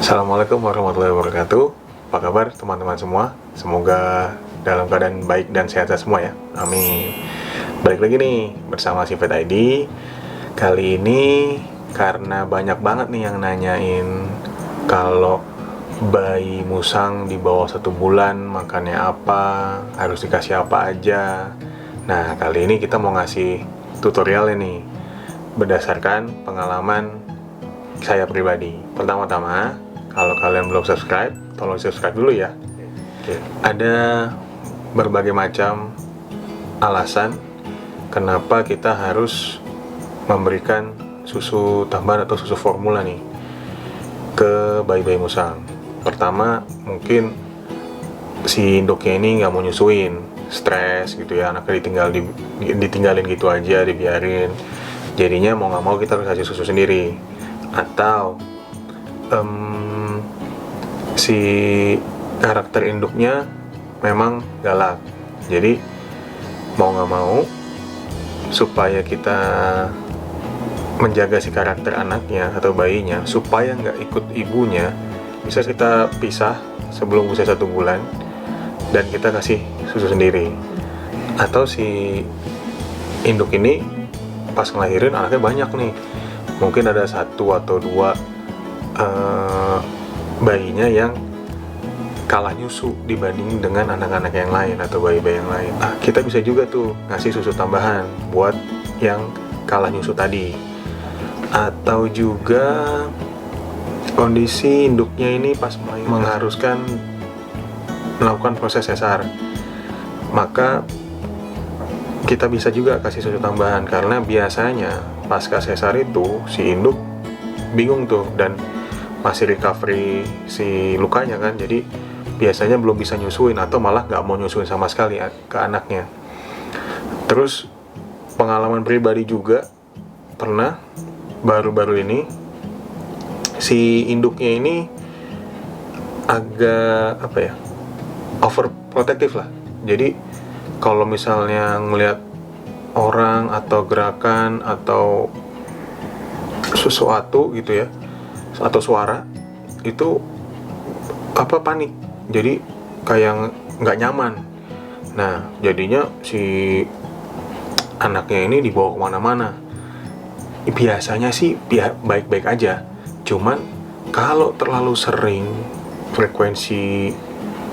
Assalamualaikum warahmatullahi wabarakatuh. Apa kabar teman-teman semua? Semoga dalam keadaan baik dan sehat semua ya. Amin. Balik lagi nih bersama si Pet ID. Kali ini karena banyak banget nih yang nanyain kalau bayi musang di bawah 1 bulan makannya apa, harus dikasih apa aja. Nah, kali ini kita mau ngasih tutorial ini berdasarkan pengalaman saya pribadi. Pertama-tama, kalau kalian belum subscribe, tolong subscribe dulu ya. Oke. Ada berbagai macam alasan kenapa kita harus memberikan susu tambahan atau susu formula nih ke bayi-bayi musang. Pertama, mungkin si induknya ini nggak mau nyusuin, stres gitu ya, anaknya ditinggalin gitu aja, dibiarin. Jadinya mau nggak mau kita harus kasih susu sendiri. Atau si karakter induknya memang galak, jadi mau nggak mau supaya kita menjaga si karakter anaknya atau bayinya supaya nggak ikut ibunya, bisa kita pisah sebelum usia 1 bulan dan kita kasih susu sendiri. Atau si induk ini pas ngelahirin anaknya banyak nih, mungkin ada 1 atau 2 bayinya yang kalah nyusu dibanding dengan anak-anak yang lain atau bayi-bayi yang lain. Kita bisa juga tuh ngasih susu tambahan buat yang kalah nyusu tadi. Atau juga kondisi induknya ini pas mengharuskan melakukan proses sesar, maka kita bisa juga kasih susu tambahan, karena biasanya pasca sesar itu si induk bingung tuh dan masih recovery si lukanya kan, jadi biasanya belum bisa nyusuin atau malah nggak mau nyusuin sama sekali ke anaknya. Terus pengalaman pribadi juga pernah baru-baru ini si induknya ini agak overprotective lah. Jadi kalau misalnya ngelihat orang atau gerakan atau sesuatu gitu ya, atau suara itu panik, jadi kayak nggak nyaman. Nah, jadinya si anaknya ini dibawa kemana-mana. Biasanya sih baik-baik aja, cuman kalau terlalu sering frekuensi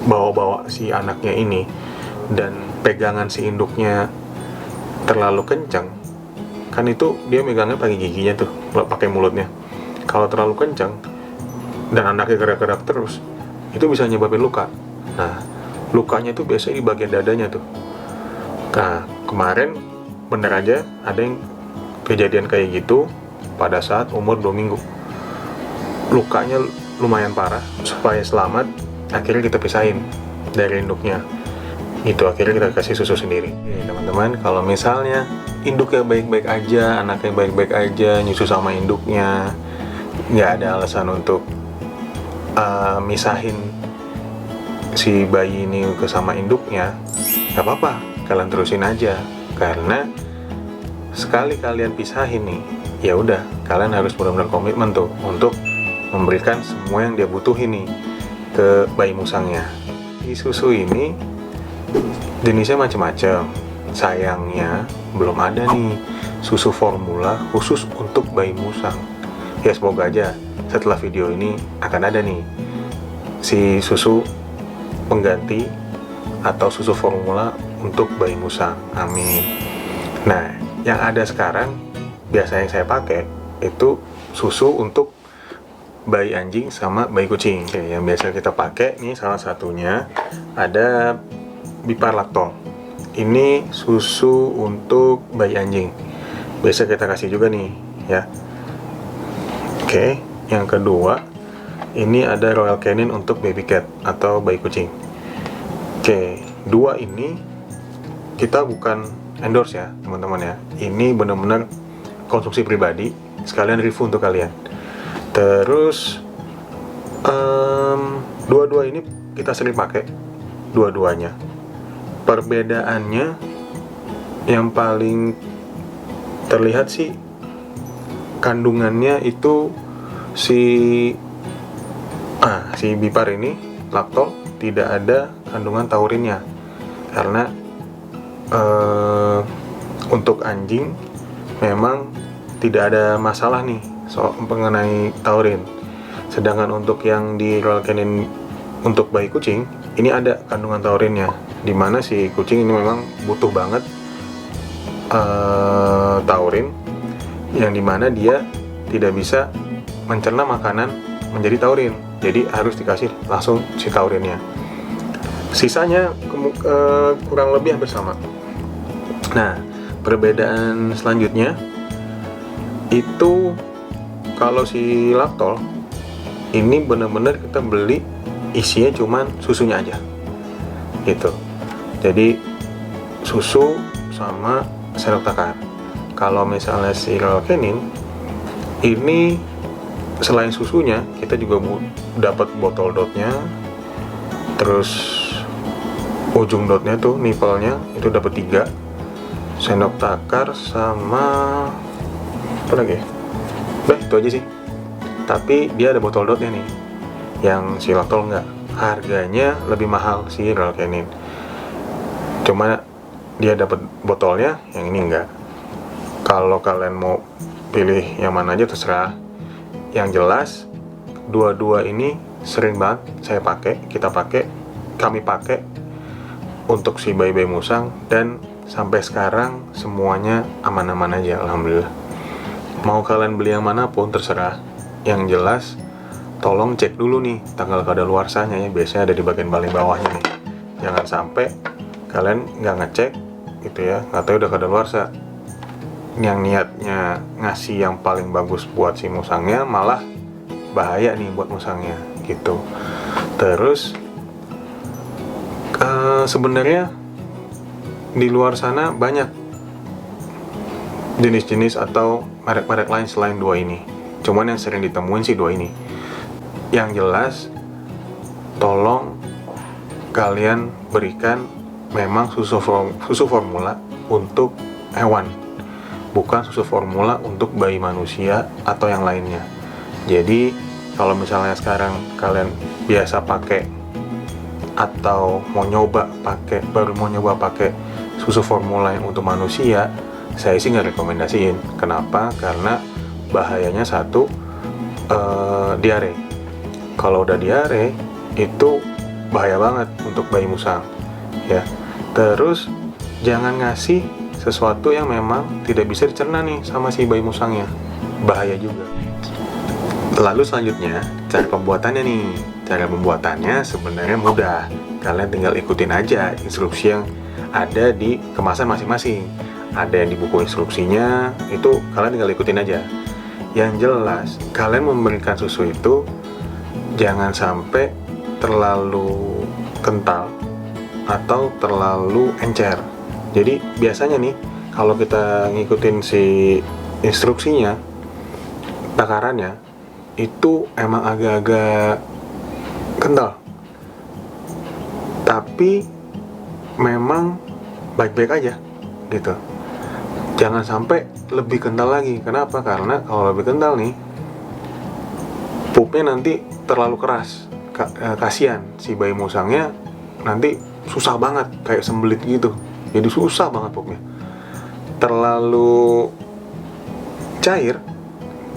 bawa-bawa si anaknya ini dan pegangan si induknya terlalu kencang, kan itu dia megangnya pakai giginya tuh, pakai mulutnya. Kalau terlalu kencang dan anaknya gerak-gerak terus, itu bisa nyebabin luka. Nah, lukanya tuh biasanya di bagian dadanya tuh. Nah, kemarin bener aja ada yang kejadian kayak gitu pada saat umur 2 minggu. Lukanya lumayan parah. Supaya selamat, akhirnya kita pisahin dari induknya. Itu akhirnya kita kasih susu sendiri. Oke, teman-teman, kalau misalnya induknya baik-baik aja, anaknya baik-baik aja, nyusu sama induknya, nggak ada alasan untuk misahin si bayi ini ke sama induknya, nggak apa-apa, kalian terusin aja. Karena sekali kalian pisahin nih, ya udah, kalian harus benar-benar komitmen tuh untuk memberikan semua yang dia butuhin nih ke bayi musangnya. Di susu ini jenisnya macam-macam. Sayangnya belum ada nih susu formula khusus untuk bayi musang. Ya semoga aja setelah video ini akan ada nih si susu pengganti atau susu formula untuk bayi musang. Amin. Nah, yang ada sekarang biasa yang saya pakai itu susu untuk bayi anjing sama bayi kucing. Oke, yang biasa kita pakai nih salah satunya ada Biparlactol. Ini susu untuk bayi anjing. Biasa kita kasih juga nih ya. Oke, yang kedua ini ada Royal Canin untuk baby cat atau bayi kucing. Oke, 2 ini kita bukan endorse ya teman-teman ya. Ini benar-benar konsumsi pribadi, sekalian review untuk kalian. Terus dua-dua ini kita sering pakai, dua-duanya. Perbedaannya yang paling terlihat sih kandungannya itu si Si Bipar ini, Lactol, tidak ada kandungan taurinnya. Karena untuk anjing memang tidak ada masalah nih soal mengenai taurin. Sedangkan untuk yang di Royal Canin untuk bayi kucing, ini ada kandungan taurinnya, dimana si kucing ini memang butuh banget taurin, yang dimana dia tidak bisa mencerna makanan menjadi taurin, jadi harus dikasih langsung si taurinnya. Sisanya kurang lebih hampir sama. Nah, perbedaan selanjutnya itu kalau si Lactol ini benar-benar kita beli isinya cuman susunya aja gitu. Jadi susu sama sendok takar. Kalau misalnya si Royal Canin ini selain susunya, kita juga dapat botol dotnya, terus ujung dotnya tuh nipelnya itu dapat 3, sendok takar sama apa lagi ya? Udah itu aja sih. Tapi dia ada botol dotnya nih, yang si Lactol enggak. Harganya lebih mahal si Royal Canin, cuma dia dapat botolnya, yang ini enggak. Kalau kalian mau pilih yang mana aja terserah. Yang jelas dua-dua ini sering banget kami pakai untuk si bayi-bayi musang, dan sampai sekarang semuanya aman-aman aja, alhamdulillah. Mau kalian beli yang manapun terserah. Yang jelas tolong cek dulu nih tanggal kadaluarsanya ya, biasanya ada di bagian paling bawahnya nih. Jangan sampai kalian nggak ngecek gitu ya, nggak tahu udah kadaluarsa, yang niatnya ngasih yang paling bagus buat si musangnya malah bahaya nih buat musangnya gitu. Terus sebenarnya di luar sana banyak jenis-jenis atau merek-merek lain selain 2 ini, cuman yang sering ditemuin sih 2 ini. Yang jelas tolong kalian berikan memang susu formula untuk hewan, bukan susu formula untuk bayi manusia atau yang lainnya. Jadi kalau misalnya sekarang kalian biasa pakai atau baru mau nyoba pakai susu formula yang untuk manusia, saya sih nggak rekomendasiin. Kenapa? Karena bahayanya satu, diare. Kalau udah diare itu bahaya banget untuk bayi musang ya. Terus jangan ngasih sesuatu yang memang tidak bisa dicerna nih sama si bayi musangnya, bahaya juga. Lalu selanjutnya cara pembuatannya nih. Cara pembuatannya sebenarnya mudah, kalian tinggal ikutin aja instruksi yang ada di kemasan masing-masing. Ada yang di buku instruksinya, itu kalian tinggal ikutin aja. Yang jelas kalian memberikan susu itu jangan sampai terlalu kental atau terlalu encer. Jadi biasanya nih kalau kita ngikutin si instruksinya, takarannya itu emang agak-agak kental, tapi memang baik-baik aja gitu. Jangan sampai lebih kental lagi. Kenapa? Karena kalau lebih kental nih, pupnya nanti terlalu keras. Kasihan si bayi musangnya, nanti susah banget kayak sembelit gitu. Jadi susah banget pupnya. Terlalu cair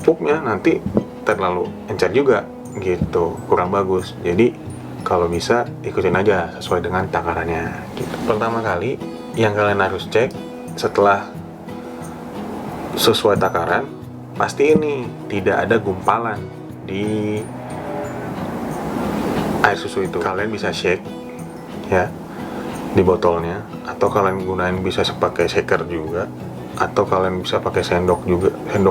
pupnya nanti terlalu encer juga gitu, kurang bagus. Jadi kalau bisa ikutin aja sesuai dengan takarannya gitu. Pertama kali yang kalian harus cek setelah sesuai takaran, pasti ini tidak ada gumpalan di air susu itu. Kalian bisa shake ya di botolnya, atau kalian gunain bisa pakai shaker juga, atau kalian bisa pakai sendok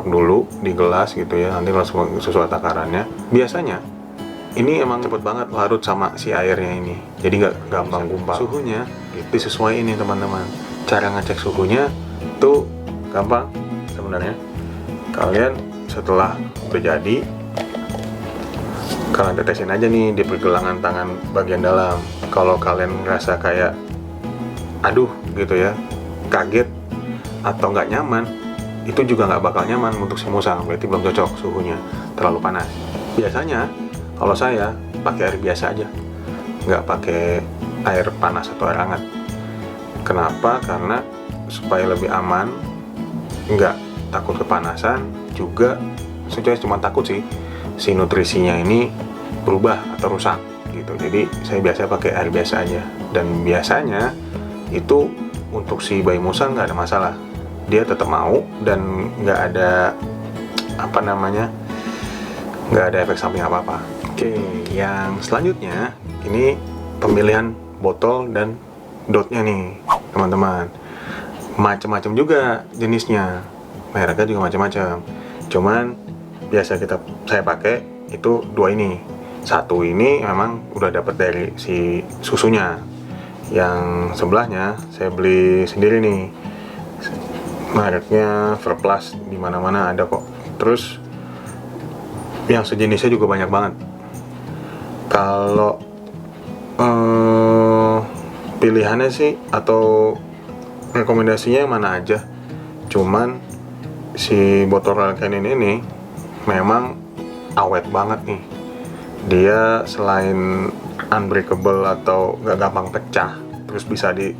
dulu di gelas gitu ya, nanti langsung sesuai takarannya. Biasanya ini emang cepet banget larut sama si airnya ini, jadi nggak gampang gumpal. Suhunya disesuaiin nih teman-teman. Cara ngecek suhunya tuh gampang sebenarnya. Kalian setelah udah jadi, kalian tetesin aja nih di pergelangan tangan bagian dalam. Kalau kalian ngerasa kayak aduh gitu ya, kaget atau nggak nyaman, itu juga nggak bakal nyaman untuk si musang, berarti belum cocok suhunya, terlalu panas. Biasanya kalau saya pakai air biasa aja, nggak pakai air panas atau air hangat. Kenapa? Karena supaya lebih aman, nggak takut kepanasan, juga saya cuma takut sih si nutrisinya ini berubah atau rusak gitu. Jadi saya biasa pakai air biasa aja, dan biasanya itu untuk si bayi musang nggak ada masalah, dia tetap mau dan nggak ada nggak ada efek samping apa-apa. Oke, yang selanjutnya ini pemilihan botol dan dotnya nih teman-teman. Macam-macam juga jenisnya, mereknya juga macam-macam. Cuman biasa saya pakai itu dua ini. Satu ini memang udah dapat dari si susunya. Yang sebelahnya saya beli sendiri nih. Mereknya Verplus, di mana-mana ada kok. Terus yang sejenisnya juga banyak banget. Kalau pilihannya sih atau rekomendasinya mana aja. Cuman si botol Royal Canin ini memang awet banget nih. Dia selain unbreakable atau gak gampang pecah, terus bisa di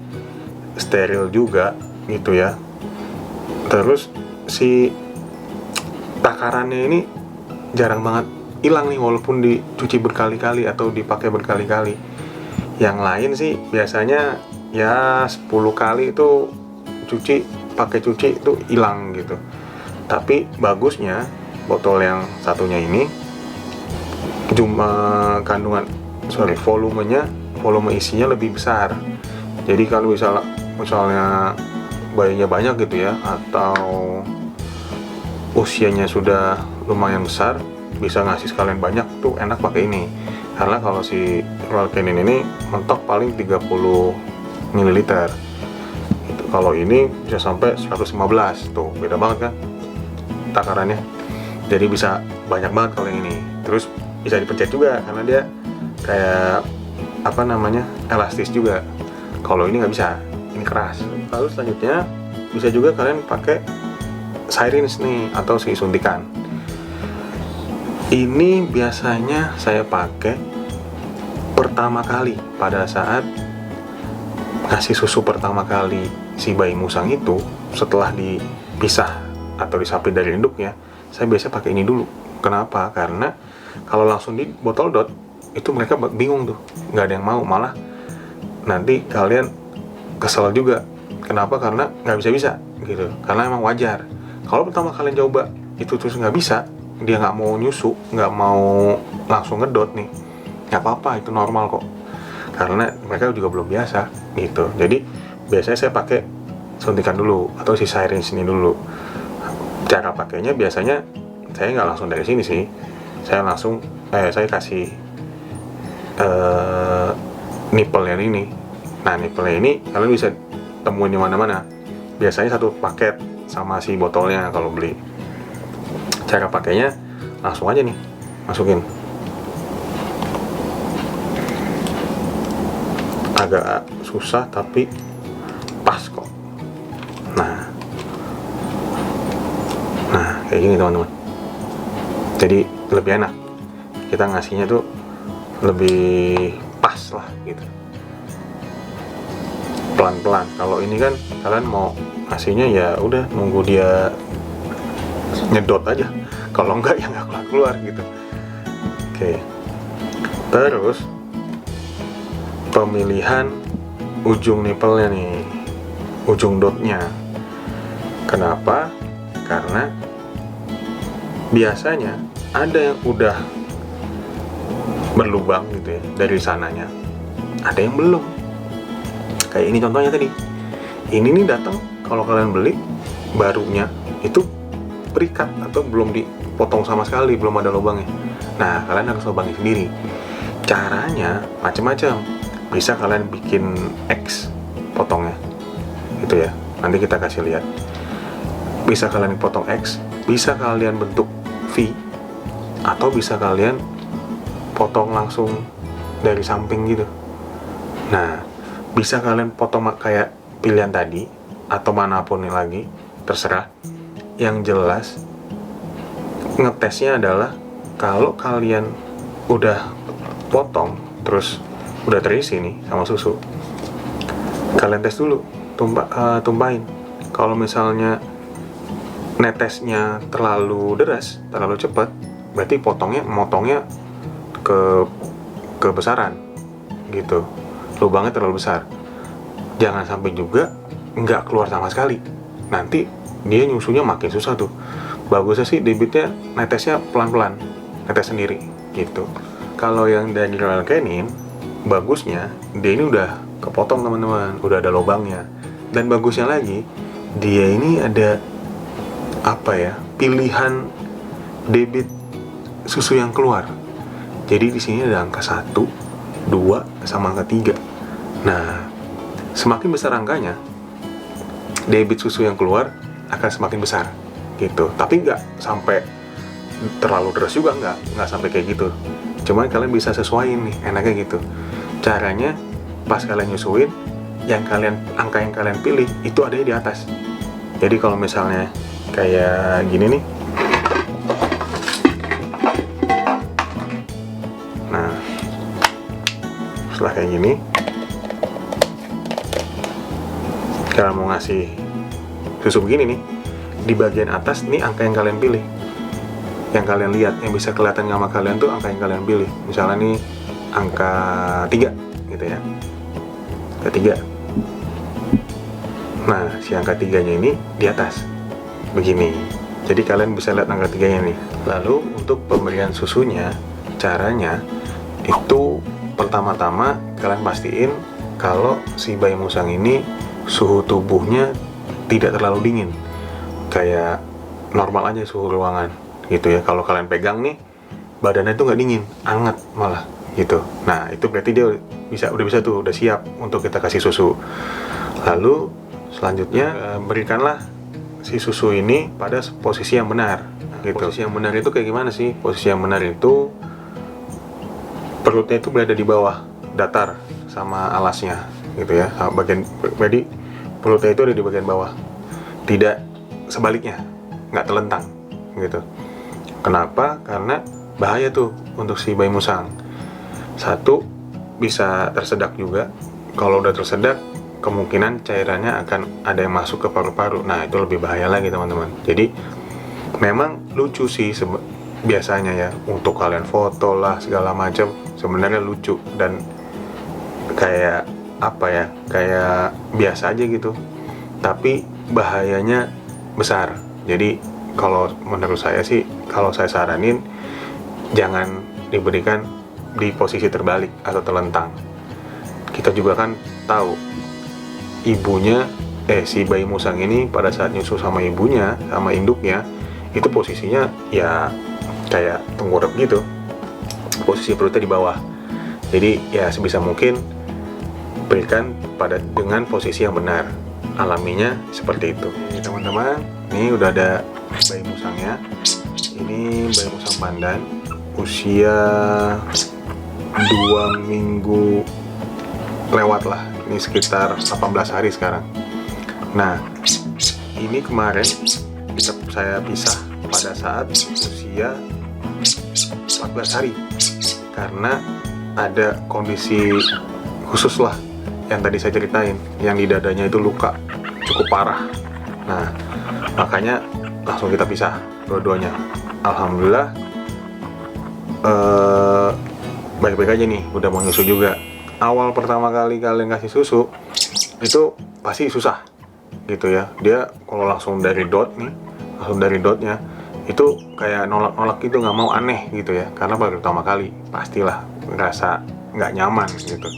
steril juga gitu ya. Terus si takarannya ini jarang banget hilang nih, walaupun dicuci berkali-kali atau dipakai berkali-kali. Yang lain sih biasanya ya 10 kali itu pakai cuci itu hilang gitu. Tapi bagusnya botol yang satunya ini volume isinya lebih besar. Jadi kalau misalnya bayinya banyak gitu ya, atau usianya sudah lumayan besar, bisa ngasih sekalian banyak tuh enak pakai ini. Karena kalau si Royal Canin ini mentok paling 30 ml. Kalau ini bisa sampai 115, tuh beda banget kan takarannya. Jadi bisa banyak banget kalau yang ini. Terus bisa dipencet juga karena dia kayak elastis juga. Kalau ini nggak bisa, ini keras. Lalu selanjutnya bisa juga kalian pakai syringe nih atau si suntikan. Ini biasanya saya pakai pertama kali pada saat kasih susu pertama kali si bayi musang itu, setelah dipisah atau disapi dari induknya. Saya biasa pakai ini dulu. Kenapa? Karena kalau langsung di botol dot itu mereka bingung tuh, nggak ada yang mau, malah nanti kalian kesel juga. Kenapa? Karena nggak bisa gitu. Karena emang wajar kalau pertama kalian coba itu terus nggak bisa, dia nggak mau nyusu, nggak mau langsung ngedot nih, nggak apa-apa, itu normal kok, karena mereka juga belum biasa gitu. Jadi biasanya saya pakai suntikan dulu atau si syringe ini dulu. Cara pakainya biasanya saya nggak langsung dari sini sih, saya kasih nipple yang ini. Nah, nipple ini kalian bisa temuin di mana-mana, biasanya satu paket sama si botolnya kalau beli. Cara pakainya langsung aja nih, masukin. Agak susah tapi pas kok. Nah kayak gini teman-teman. Jadi lebih enak, kita ngasihnya tuh lebih pas lah gitu, pelan-pelan. Kalau ini kan kalian mau ngasihnya ya udah nunggu dia nyedot aja, kalau enggak ya nggak keluar gitu. Oke. Terus pemilihan ujung nipple-nya nih, ujung dotnya. Kenapa? Karena biasanya ada yang udah berlubang gitu ya dari sananya, ada yang belum. Kayak ini contohnya tadi. Ini nih datang, kalau kalian beli barunya itu berikat atau belum dipotong sama sekali, belum ada lubangnya. Nah, kalian harus lubangi sendiri. Caranya macam-macam. Bisa kalian bikin X potongnya, gitu ya. Nanti kita kasih lihat. Bisa kalian potong X, bisa kalian bentuk V, atau bisa kalian potong langsung dari samping gitu. Nah, bisa kalian potong kayak pilihan tadi atau manapun lagi, terserah. Yang jelas ngetesnya adalah kalau kalian udah kepotong terus udah terisi nih sama susu, kalian tes dulu, tumpahin. Kalau misalnya netesnya terlalu deras, terlalu cepat, berarti motongnya kebesaran gitu, lubangnya terlalu besar. Jangan sampai juga nggak keluar sama sekali, nanti dia nyusunya makin susah tuh. Bagusnya sih debitnya netesnya pelan-pelan, netes sendiri gitu. Kalau yang dari Royal Canin, bagusnya dia ini udah kepotong teman-teman, udah ada lubangnya. Dan bagusnya lagi, dia ini ada pilihan debit susu yang keluar. Jadi di sini ada angka 1, 2, sama angka 3. Nah, semakin besar angkanya, debit susu yang keluar akan semakin besar gitu. Tapi nggak sampai terlalu deras juga, nggak sampai kayak gitu. Cuman kalian bisa sesuaiin nih, enaknya gitu. Caranya pas kalian nyusuin, angka yang kalian pilih itu ada di atas. Jadi kalau misalnya kayak gini nih, nah setelah kayak gini, kalian mau ngasih susu begini nih, di bagian atas nih angka yang kalian pilih, yang kalian lihat, yang bisa kelihatan sama kalian tuh angka yang kalian pilih. Misalnya nih angka 3 gitu ya, angka 3. Nah, si angka 3-nya ini di atas begini. Jadi kalian bisa lihat angka 3-nya nih. Lalu untuk pemberian susunya, caranya itu pertama-tama kalian pastiin kalau si bayi musang ini suhu tubuhnya tidak terlalu dingin, kayak normal aja suhu ruangan gitu ya. Kalau kalian pegang nih, badannya tuh nggak dingin, hangat malah gitu. Nah, itu berarti dia udah siap untuk kita kasih susu. Lalu selanjutnya berikanlah si susu ini pada posisi yang benar gitu. Posisi yang benar itu kayak gimana sih? Posisi yang benar itu perutnya itu berada di bawah datar sama alasnya gitu ya. Jadi perutnya itu ada di bagian bawah, tidak sebaliknya, nggak telentang gitu. Kenapa? Karena bahaya tuh untuk si bayi musang. Satu, bisa tersedak juga. Kalau udah tersedak, kemungkinan cairannya akan ada yang masuk ke paru-paru. Nah, itu lebih bahaya lagi teman-teman. Jadi memang lucu sih biasanya ya, untuk kalian foto lah segala macam, sebenarnya lucu dan kayak kayak biasa aja gitu. Tapi bahayanya besar. Jadi kalau menurut saya sih, kalau saya saranin jangan diberikan di posisi terbalik atau telentang. Kita juga kan tahu ibunya, si bayi musang ini pada saat nyusu sama ibunya, sama induknya, itu posisinya ya kayak tengkurap gitu, posisi perutnya di bawah. Jadi ya sebisa mungkin berikan dengan posisi yang benar, alaminya seperti itu. Teman-teman, ini udah ada bayi musangnya. Ini bayi musang pandan, usia 2 minggu lewat lah, ini sekitar 18 hari sekarang. Nah, ini kemarin saya pisah pada saat usia 14 hari karena ada kondisi khusus lah yang tadi saya ceritain, yang di dadanya itu luka cukup parah. Nah, makanya langsung kita pisah dua-duanya. Alhamdulillah baik-baik aja nih, udah mau nyusu juga. Awal pertama kali kalian kasih susu itu pasti susah gitu ya. Dia kalau langsung dari dotnya itu kayak nolak gitu, nggak mau, aneh gitu ya, karena baru pertama kali pastilah ngerasa nggak nyaman gitu.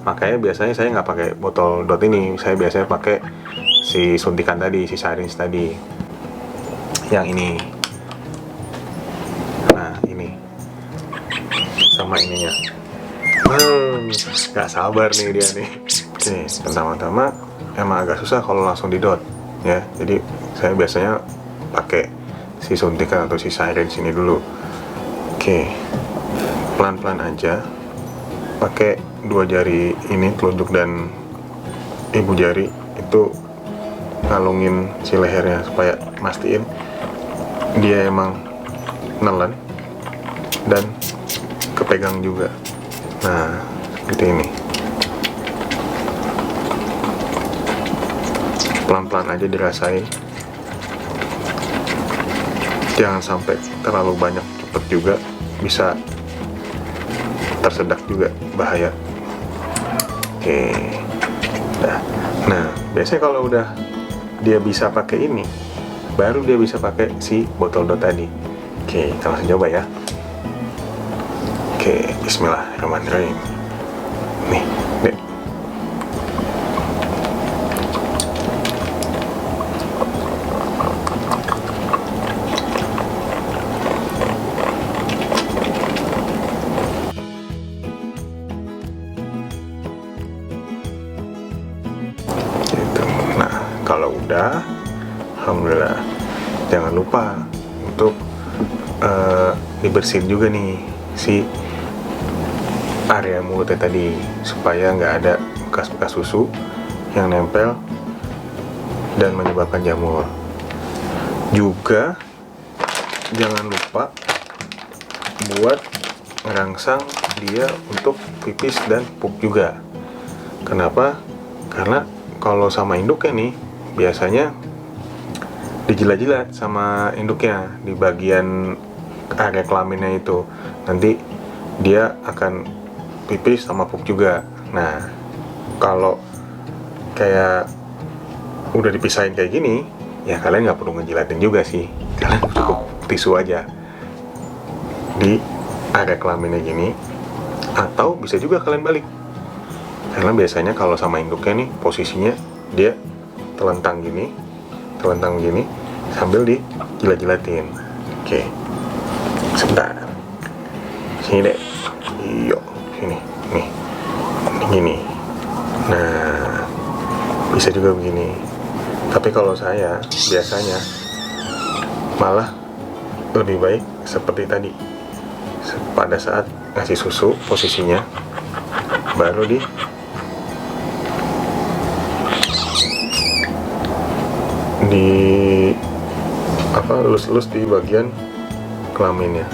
Makanya biasanya saya nggak pakai botol dot ini, saya biasanya pakai si suntikan tadi, si syringe tadi yang ini. Nah, ini sama ininya. Gak sabar nih dia nih. Oke, pertama-tama emang agak susah kalau langsung di dot ya. Jadi saya biasanya pakai si suntikan atau si syringe ini dulu. Oke, pelan-pelan aja, pakai 2 jari ini, telunjuk dan ibu jari itu, ngalungin si lehernya supaya mastiin dia emang nelen dan kepegang juga Nah, seperti ini. Pelan-pelan aja dirasain. Jangan sampai terlalu banyak, cepet juga bisa tersedak juga, bahaya. Oke. Nah, biasanya kalau udah dia bisa pakai ini, baru dia bisa pakai si botol dot tadi. Oke, kita langsung coba ya. Oke, bismillahirrahmanirrahim. Nih, dek. Gitu. Nah, kalau udah, alhamdulillah. Jangan lupa untuk dibersihin juga nih si area mulutnya tadi, supaya nggak ada bekas-bekas susu yang nempel dan menyebabkan jamur. Juga jangan lupa buat ngerangsang dia untuk pipis dan pup juga. Kenapa? Karena kalau sama induknya nih, biasanya dijilat-jilat sama induknya di bagian area kelaminnya itu. Nanti dia akan pipis sama pup juga. Nah, kalau kayak udah dipisahin kayak gini, ya kalian nggak perlu ngejilatin juga sih. Kalian cukup tisu aja di area kelaminnya gini, atau bisa juga kalian balik. Karena biasanya kalau sama induknya nih, posisinya dia telentang gini sambil dijilat-jilatin. Oke, sebentar, sini deh, yuk, sini, nih, gini. Nah, bisa juga begini. Tapi kalau saya biasanya malah lebih baik seperti tadi. Pada saat ngasih susu, posisinya baru lus-lus di bagian kelaminnya.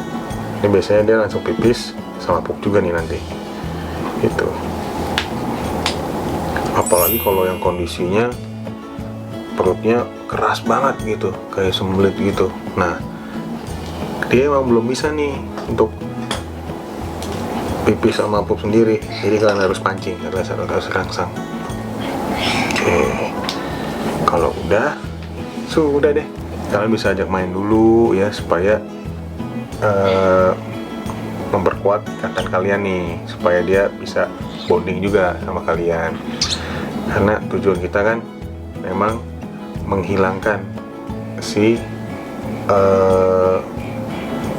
Ini biasanya dia langsung pipis sama pup juga nih nanti. Itu. Apalagi kalau yang kondisinya perutnya keras banget gitu, kayak sembelit gitu. Nah, dia emang belum bisa nih untuk pipis sama pup sendiri. Jadi kalian harus pancing, harus rangsang. Oke. Kalau udah, sudah deh. Kalian bisa ajak main dulu ya, supaya memperkuat ikatan kalian nih, supaya dia bisa bonding juga sama kalian. Karena tujuan kita kan memang menghilangkan si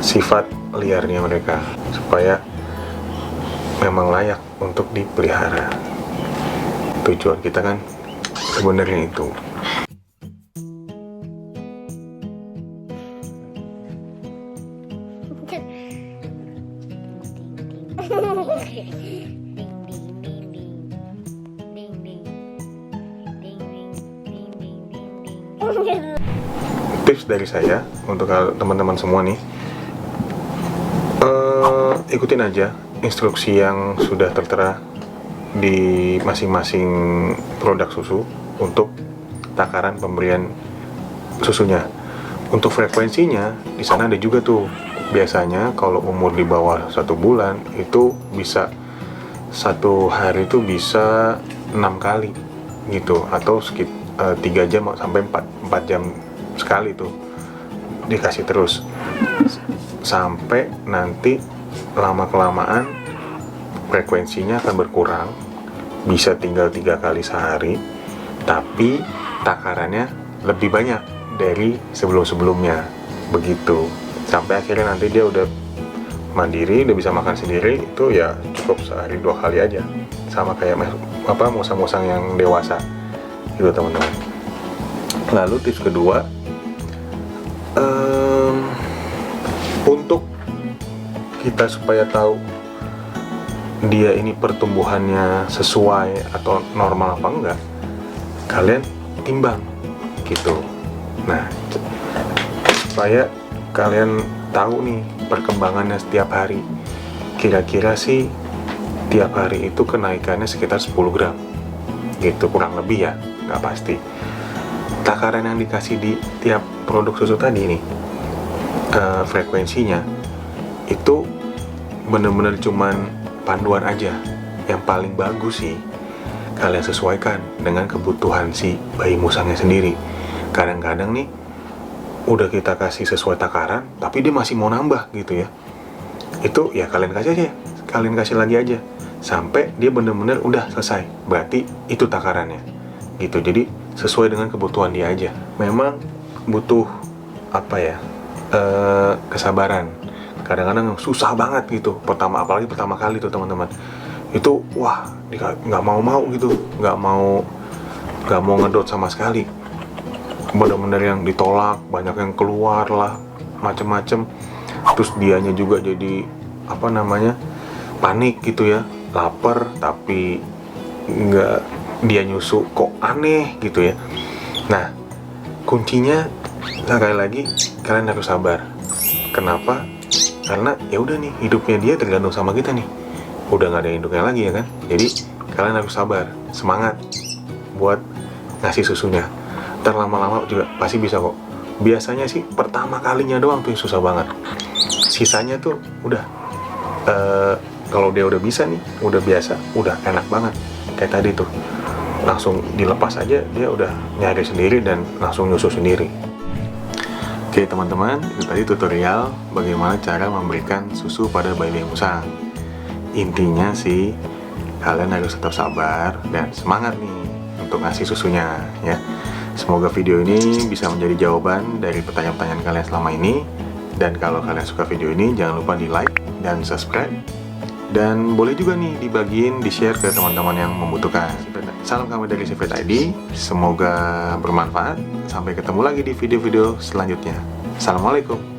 sifat liarnya mereka, supaya memang layak untuk dipelihara. Tujuan kita kan sebenarnya itu. Tips dari saya untuk teman-teman semua nih, ikutin aja instruksi yang sudah tertera di masing-masing produk susu untuk takaran pemberian susunya. Untuk frekuensinya di sana ada juga tuh. Biasanya kalau umur di bawah 1 bulan itu bisa satu hari itu bisa 6 kali gitu, atau 3 jam sampai 4 jam sekali tuh dikasih terus, sampai nanti lama-kelamaan frekuensinya akan berkurang, bisa tinggal 3 kali sehari, tapi takarannya lebih banyak dari sebelum-sebelumnya begitu. Sampai akhirnya nanti dia udah mandiri, udah bisa makan sendiri, itu ya cukup sehari 2 kali aja, sama kayak musang-musang yang dewasa gitu teman-teman. Lalu tips kedua, untuk kita supaya tahu dia ini pertumbuhannya sesuai atau normal apa enggak, kalian timbang gitu. Nah, supaya kalian tahu nih perkembangannya setiap hari, kira-kira sih tiap hari itu kenaikannya sekitar 10 gram gitu, kurang lebih ya, nggak pasti. Takaran yang dikasih di tiap produk susu tadi nih, frekuensinya itu bener-bener cuman panduan aja. Yang paling bagus sih kalian sesuaikan dengan kebutuhan si bayi musangnya sendiri. Kadang-kadang nih udah kita kasih sesuai takaran tapi dia masih mau nambah gitu ya, itu ya kalian kasih lagi aja sampai dia bener-bener udah selesai, berarti itu takarannya gitu. Jadi sesuai dengan kebutuhan dia aja. Memang butuh kesabaran. Kadang-kadang susah banget gitu apalagi pertama kali tuh teman-teman, itu wah nggak mau gitu, nggak mau ngedot sama sekali, bener-bener yang ditolak, banyak yang keluar lah macem-macem. Terus dianya juga jadi panik gitu ya, lapar tapi nggak, dia nyusu kok aneh gitu ya. Nah, kuncinya sekali lagi kalian harus sabar. Kenapa? Karena ya udah nih, hidupnya dia tergantung sama kita nih, udah nggak ada induknya lagi ya kan. Jadi kalian harus sabar, semangat buat ngasih susunya. Ntar lama-lama juga pasti bisa kok. Biasanya sih pertama kalinya doang tuh yang susah banget, sisanya tuh udah kalau dia udah bisa nih, udah biasa, udah enak banget. Kayak tadi tuh langsung dilepas aja, dia udah nyari sendiri dan langsung nyusu sendiri. Oke teman-teman, itu tadi tutorial bagaimana cara memberikan susu pada bayi musang. Intinya sih kalian harus tetap sabar dan semangat nih untuk ngasih susunya ya. Semoga video ini bisa menjadi jawaban dari pertanyaan-pertanyaan kalian selama ini. Dan kalau kalian suka video ini, jangan lupa di like dan subscribe. Dan boleh juga nih dibagiin, di-share ke teman-teman yang membutuhkan. Salam kami dari Sifet ID, semoga bermanfaat. Sampai ketemu lagi di video-video selanjutnya. Assalamualaikum.